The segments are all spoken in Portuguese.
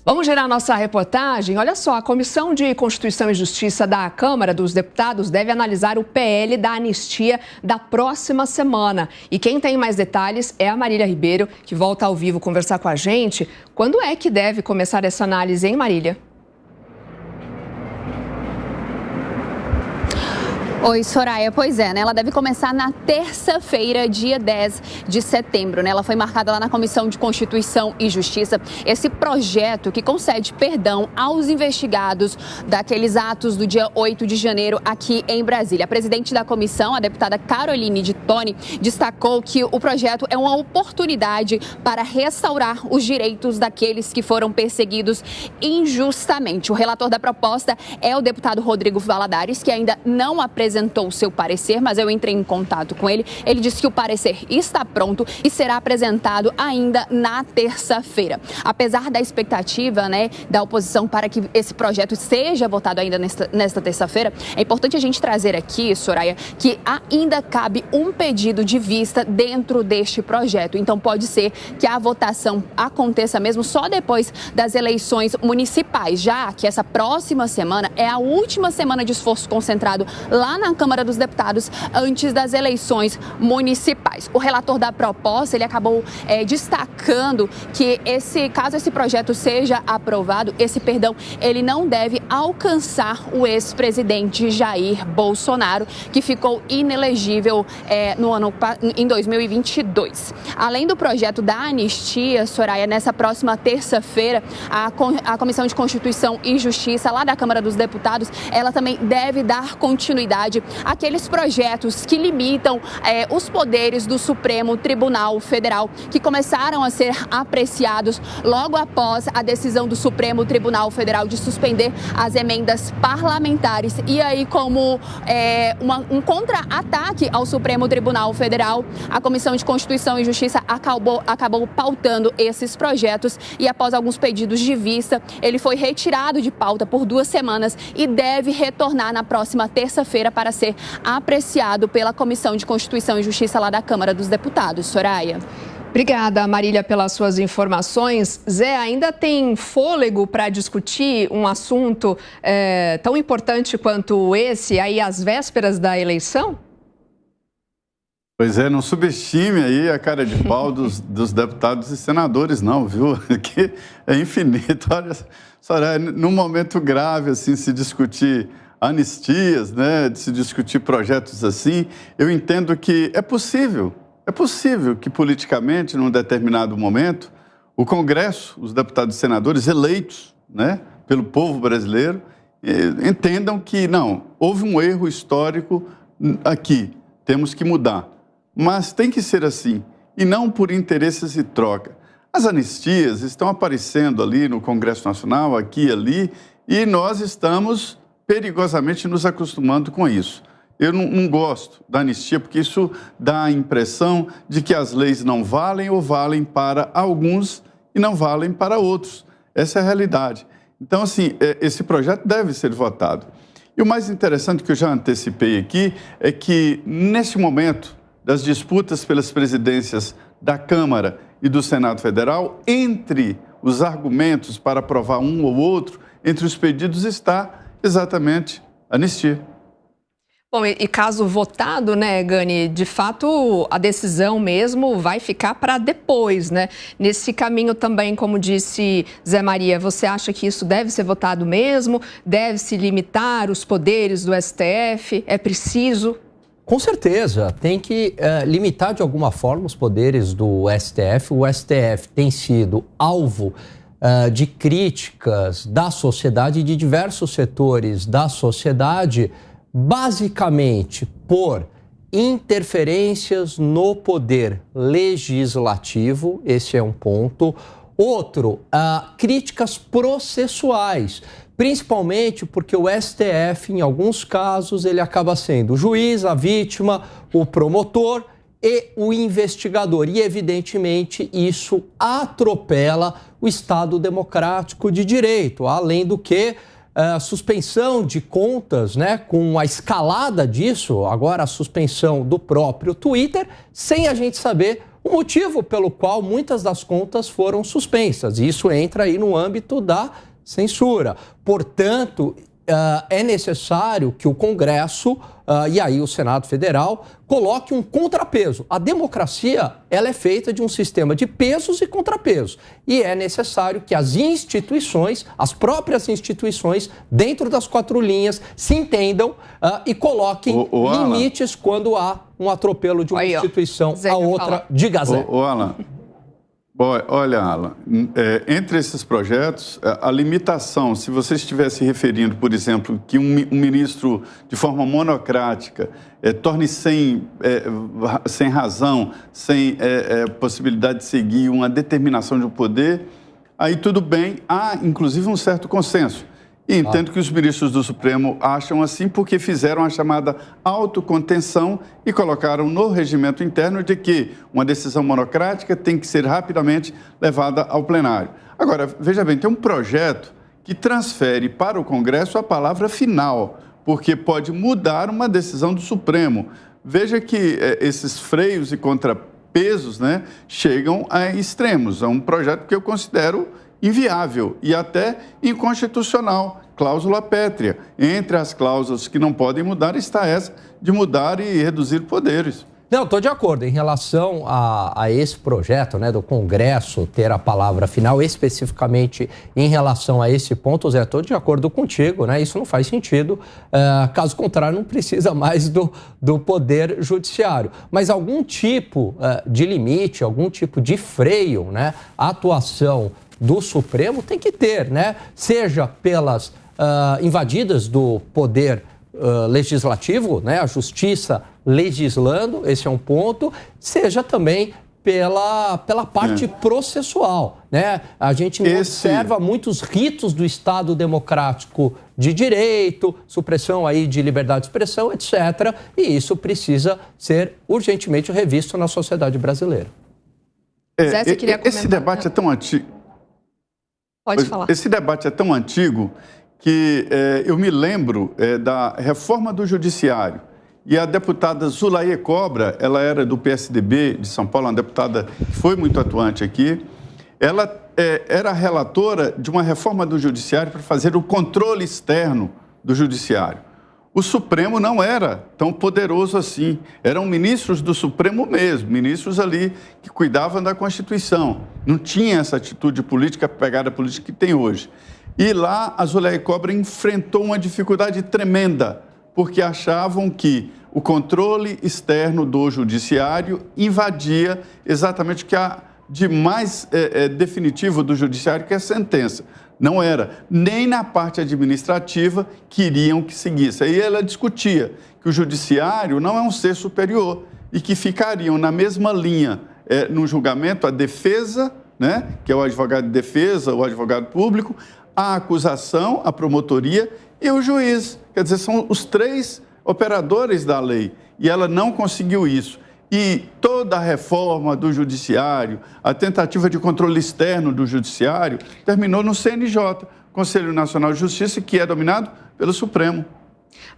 Vamos gerar nossa reportagem? Olha só, a Comissão de Constituição e Justiça da Câmara dos Deputados deve analisar o PL da anistia da próxima semana. E quem tem mais detalhes é a Marília Ribeiro, que volta ao vivo conversar com a gente. Quando é que deve começar essa análise, hein, Marília? Oi, Soraya. Pois é, né? Ela deve começar na terça-feira, dia 10 de setembro, né? Ela foi marcada lá na Comissão de Constituição e Justiça. Esse projeto que concede perdão aos investigados daqueles atos do dia 8 de janeiro aqui em Brasília. A presidente da comissão, a deputada Caroline de Toni, destacou que o projeto é uma oportunidade para restaurar os direitos daqueles que foram perseguidos injustamente. O relator da proposta é o deputado Rodrigo Valadares, que ainda não apresentou o seu parecer, mas eu entrei em contato com ele. Ele disse que o parecer está pronto e será apresentado ainda na terça-feira. Apesar da expectativa, né, da oposição para que esse projeto seja votado ainda nesta terça-feira, é importante a gente trazer aqui, Soraya, que ainda cabe um pedido de vista dentro deste projeto. Então pode ser que a votação aconteça mesmo só depois das eleições municipais, já que essa próxima semana é a última semana de esforço concentrado lá na Câmara dos Deputados antes das eleições municipais. O relator da proposta, ele acabou destacando que caso esse projeto seja aprovado, esse perdão, ele não deve alcançar o ex-presidente Jair Bolsonaro, que ficou inelegível em 2022. Além do projeto da anistia, Soraya, nessa próxima terça-feira, a Comissão de Constituição e Justiça lá da Câmara dos Deputados, ela também deve dar continuidade àqueles projetos que limitam os poderes do Supremo Tribunal Federal, que começaram a ser apreciados logo após a decisão do Supremo Tribunal Federal de suspender as emendas parlamentares. E aí, como um contra-ataque ao Supremo Tribunal Federal, a Comissão de Constituição e Justiça acabou pautando esses projetos e, após alguns pedidos de vista, ele foi retirado de pauta por 2 semanas e deve retornar na próxima terça-feira para ser apreciado pela Comissão de Constituição e Justiça lá da Câmara dos Deputados. Soraya. Obrigada, Marília, pelas suas informações. Zé, ainda tem fôlego para discutir um assunto tão importante quanto esse aí às vésperas da eleição? Pois é, não subestime aí a cara de pau dos deputados e senadores, não, viu? Que é infinito. Olha, Soraya, num momento grave, assim, se discutir anistias, né, de se discutir projetos assim, eu entendo que é possível que politicamente, num determinado momento, o Congresso, os deputados e senadores eleitos, né, pelo povo brasileiro, entendam que, não, houve um erro histórico aqui, temos que mudar. Mas tem que ser assim, e não por interesses e troca. As anistias estão aparecendo ali no Congresso Nacional, aqui e ali, e nós estamos perigosamente nos acostumando com isso. Eu não gosto da anistia porque isso dá a impressão de que as leis não valem ou valem para alguns e não valem para outros. Essa é a realidade. Então, assim, esse projeto deve ser votado. E o mais interessante que eu já antecipei aqui é que, nesse momento das disputas pelas presidências da Câmara e do Senado Federal, entre os argumentos para aprovar um ou outro, entre os pedidos está exatamente anistia. Bom, e caso votado, né, Gani, de fato a decisão mesmo vai ficar para depois, né? Nesse caminho também, como disse Zé Maria, você acha que isso deve ser votado mesmo? Deve-se limitar os poderes do STF? É preciso? Com certeza, tem que limitar de alguma forma os poderes do STF. O STF tem sido alvo de críticas da sociedade, de diversos setores da sociedade, basicamente por interferências no poder legislativo, esse é um ponto. Outro, críticas processuais, principalmente porque o STF, em alguns casos, ele acaba sendo o juiz, a vítima, o promotor e o investigador. E, evidentemente, isso atropela o Estado democrático de direito, além do que a suspensão de contas, né, com a escalada disso, agora a suspensão do próprio Twitter, sem a gente saber o motivo pelo qual muitas das contas foram suspensas. E isso entra aí no âmbito da censura. Portanto, é necessário que o Congresso e aí o Senado Federal coloque um contrapeso. A democracia, ela é feita de um sistema de pesos e contrapesos. E é necessário que as instituições, as próprias instituições, dentro das 4 linhas, se entendam e coloquem limites quando há um atropelo de uma instituição a outra de gazé. Alan, olha, Alan, entre esses projetos, a limitação, se você estivesse se referindo, por exemplo, que um ministro, de forma monocrática, torne sem razão, sem possibilidade de seguir uma determinação de um poder, aí tudo bem, há inclusive um certo consenso. E entendo que os ministros do Supremo acham assim porque fizeram a chamada autocontenção e colocaram no regimento interno de que uma decisão monocrática tem que ser rapidamente levada ao plenário. Agora, veja bem, tem um projeto que transfere para o Congresso a palavra final, porque pode mudar uma decisão do Supremo. Veja que esses freios e contrapesos, né, chegam a extremos. É um projeto que eu considero inviável e até inconstitucional, cláusula pétrea. Entre as cláusulas que não podem mudar está essa de mudar e reduzir poderes. Não, estou de acordo. Em relação a esse projeto, né, do Congresso ter a palavra final, especificamente em relação a esse ponto, Zé, estou de acordo contigo, né? Isso não faz sentido. Caso contrário, não precisa mais do Poder Judiciário. Mas algum tipo de limite, algum tipo de freio, né, à atuação do Supremo tem que ter, né? Seja pelas invadidas do poder legislativo, né? A justiça legislando, esse é um ponto, seja também pela parte processual, né? A gente observa muitos ritos do Estado democrático de direito, supressão aí de liberdade de expressão, etc. E isso precisa ser urgentemente revisto na sociedade brasileira. Zé, você queria comentar? Esse debate é tão antigo. Pode falar. Esse debate é tão antigo que eu me lembro da reforma do Judiciário. E a deputada Zulaye Cobra, ela era do PSDB de São Paulo, uma deputada que foi muito atuante aqui. Ela era relatora de uma reforma do Judiciário para fazer o controle externo do Judiciário. O Supremo não era tão poderoso assim. Eram ministros do Supremo mesmo, ministros ali que cuidavam da Constituição. Não tinha essa atitude política, pegada política que tem hoje. E lá a Zulaye Cobra enfrentou uma dificuldade tremenda, porque achavam que o controle externo do Judiciário invadia exatamente o que há de mais definitivo do Judiciário, que é a sentença. Não era. Nem na parte administrativa queriam que seguisse. Aí ela discutia que o Judiciário não é um ser superior e que ficariam na mesma linha no julgamento a defesa, né, que é o advogado de defesa, o advogado público, a acusação, a promotoria e o juiz. Quer dizer, são os 3 operadores da lei. E ela não conseguiu isso. E toda a reforma do Judiciário, a tentativa de controle externo do Judiciário, terminou no CNJ, Conselho Nacional de Justiça, que é dominado pelo Supremo.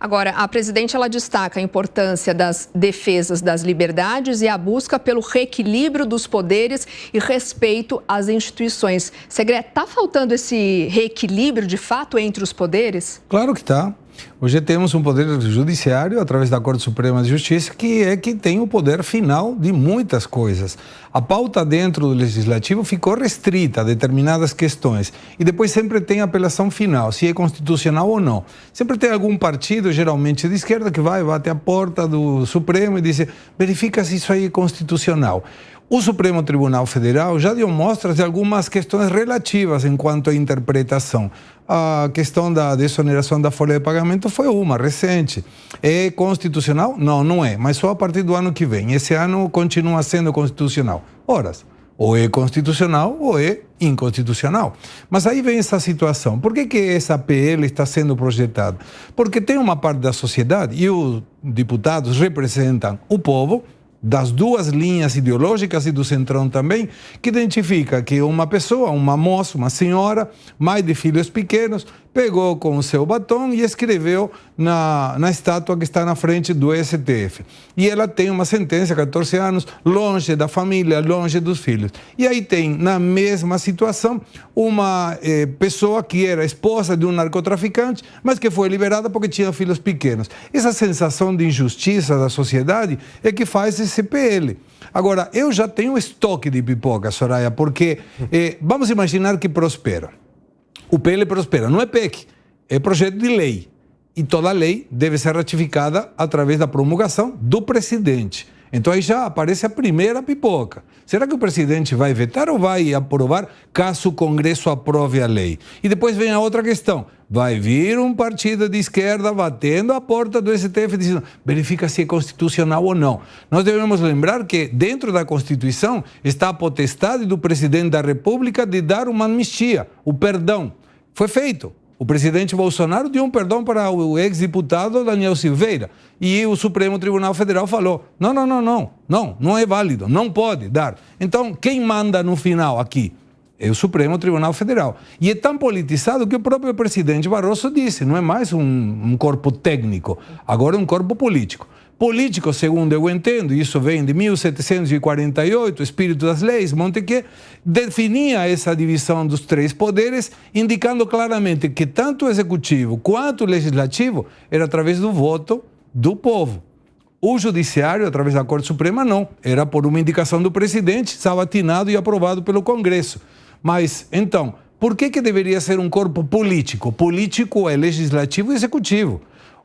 Agora, a presidente ela destaca a importância das defesas das liberdades e a busca pelo reequilíbrio dos poderes e respeito às instituições. Segre, está faltando esse reequilíbrio de fato entre os poderes? Claro que está. Hoje temos um poder judiciário, através da Corte Suprema de Justiça, que tem o poder final de muitas coisas. A pauta dentro do Legislativo ficou restrita a determinadas questões. E depois sempre tem a apelação final, se é constitucional ou não. Sempre tem algum partido, geralmente de esquerda, que vai bater a porta do Supremo e diz: verifica se isso aí é constitucional. O Supremo Tribunal Federal já deu mostras de algumas questões relativas enquanto à interpretação. A questão da desoneração da folha de pagamento foi uma recente. É constitucional? Não, não é, mas só a partir do ano que vem. Esse ano continua sendo constitucional. Ora, ou é constitucional ou é inconstitucional. Mas aí vem essa situação. Por que essa PL está sendo projetada? Porque tem uma parte da sociedade, e os deputados representam o povo, das 2 linhas ideológicas e do Centrão também, que identifica que uma pessoa, uma moça, uma senhora, mãe de filhos pequenos, pegou com o seu batom e escreveu na estátua que está na frente do STF. E ela tem uma sentença, 14 anos, longe da família, longe dos filhos. E aí tem, na mesma situação, uma pessoa que era esposa de um narcotraficante, mas que foi liberada porque tinha filhos pequenos. Essa sensação de injustiça da sociedade é que faz esse PL. Agora, eu já tenho estoque de pipoca, Soraya, porque vamos imaginar que prospera. O PL prospera, não é PEC, é projeto de lei. E toda lei deve ser ratificada através da promulgação do presidente. Então aí já aparece a primeira pipoca. Será que o presidente vai vetar ou vai aprovar caso o Congresso aprove a lei? E depois vem a outra questão. Vai vir um partido de esquerda batendo a porta do STF dizendo verifica se é constitucional ou não. Nós devemos lembrar que dentro da Constituição está a potestade do presidente da República de dar uma anistia, o perdão. Foi feito. O presidente Bolsonaro deu um perdão para o ex-deputado Daniel Silveira. E o Supremo Tribunal Federal falou, não é válido, não pode dar. Então, quem manda no final aqui? É o Supremo Tribunal Federal. E é tão politizado que o próprio presidente Barroso disse, não é mais um corpo técnico, agora é um corpo político. Político, segundo eu entendo, isso vem de 1748, o espírito das leis, Montesquieu, definia essa divisão dos três poderes, indicando claramente que tanto o executivo quanto o legislativo era através do voto do povo. O judiciário, através da Corte Suprema, não. Era por uma indicação do presidente, sabatinado e aprovado pelo Congresso. Mas, então, por que deveria ser um corpo político? Político é legislativo e executivo.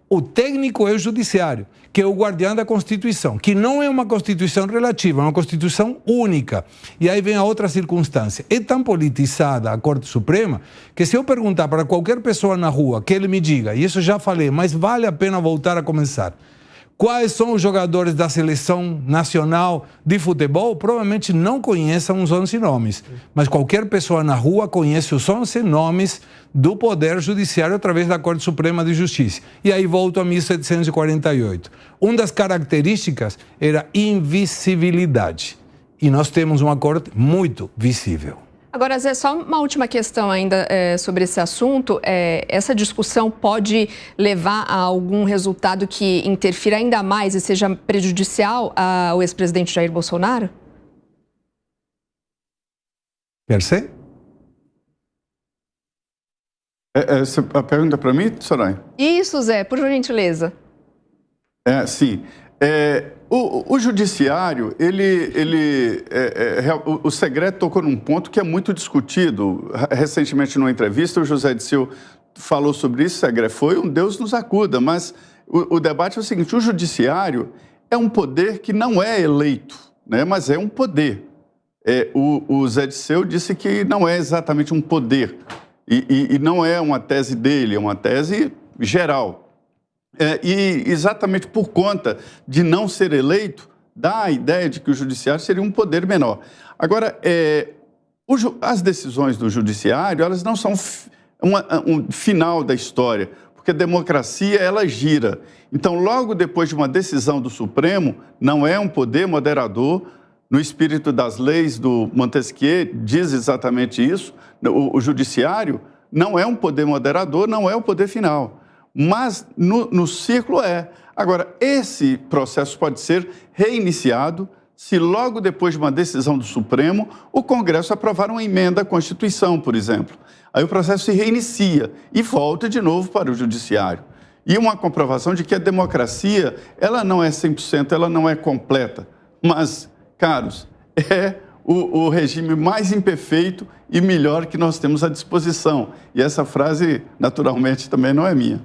O técnico é o judiciário, que é o guardião da Constituição, que não é uma Constituição relativa, é uma Constituição única. E aí vem a outra circunstância. É tão politizada a Corte Suprema que se eu perguntar para qualquer pessoa na rua que ele me diga, e isso já falei, mas vale a pena voltar a começar, quais são os jogadores da seleção nacional de futebol, provavelmente não conheçam os 11 nomes. Mas qualquer pessoa na rua conhece os 11 nomes do Poder Judiciário através da Corte Suprema de Justiça. E aí volto a 1748. Uma das características era invisibilidade. E nós temos uma Corte muito visível. Agora, Zé, só uma última questão ainda sobre esse assunto. Essa discussão pode levar a algum resultado que interfira ainda mais e seja prejudicial ao ex-presidente Jair Bolsonaro? Quer ser? A pergunta para mim, Soraya? Isso, Zé, por gentileza. Sim. O judiciário, o Segredo tocou num ponto que é muito discutido. Recentemente, numa entrevista, o José Dirceu falou sobre isso. Segredo foi um Deus nos acuda, mas o debate é o seguinte: o judiciário é um poder que não é eleito, né, mas é um poder. O Zé Dirceu disse que não é exatamente um poder e não é uma tese dele, é uma tese geral. E exatamente por conta de não ser eleito, dá a ideia de que o judiciário seria um poder menor. Agora, as decisões do judiciário, elas não são um final da história, porque a democracia, ela gira. Então, logo depois de uma decisão do Supremo, não é um poder moderador, no espírito das leis do Montesquieu, diz exatamente isso, o judiciário não é um poder moderador, não é o poder final. Mas no círculo é. Agora, esse processo pode ser reiniciado se logo depois de uma decisão do Supremo, o Congresso aprovar uma emenda à Constituição, por exemplo. Aí o processo se reinicia e volta de novo para o Judiciário. E uma comprovação de que a democracia, ela não é 100%, ela não é completa. Mas, caros, é o regime mais imperfeito e melhor que nós temos à disposição. E essa frase, naturalmente, também não é minha.